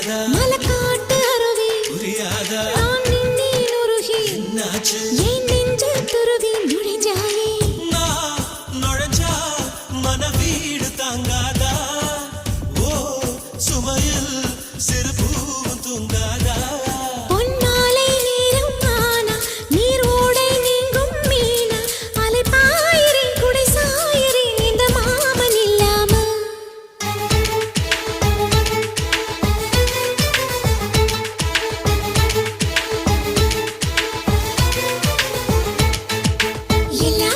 மலக்காட்டு அருவி நான் நின்னேன் உருகி என் நெஞ்ச துருவி நுழைஞ்சாயே நுழைஞ்சா மன வீடு தாங்காதா ஓ சுமையில் சிறு பூவும் தூங்காதா பொன்மாலை நேரம் ஆனா நீர் ஓடை நீங்கும் மீனா அலை பாயிரேன் குடை சாயிரேன் இந்த மாமன் இல்லாம எல்லா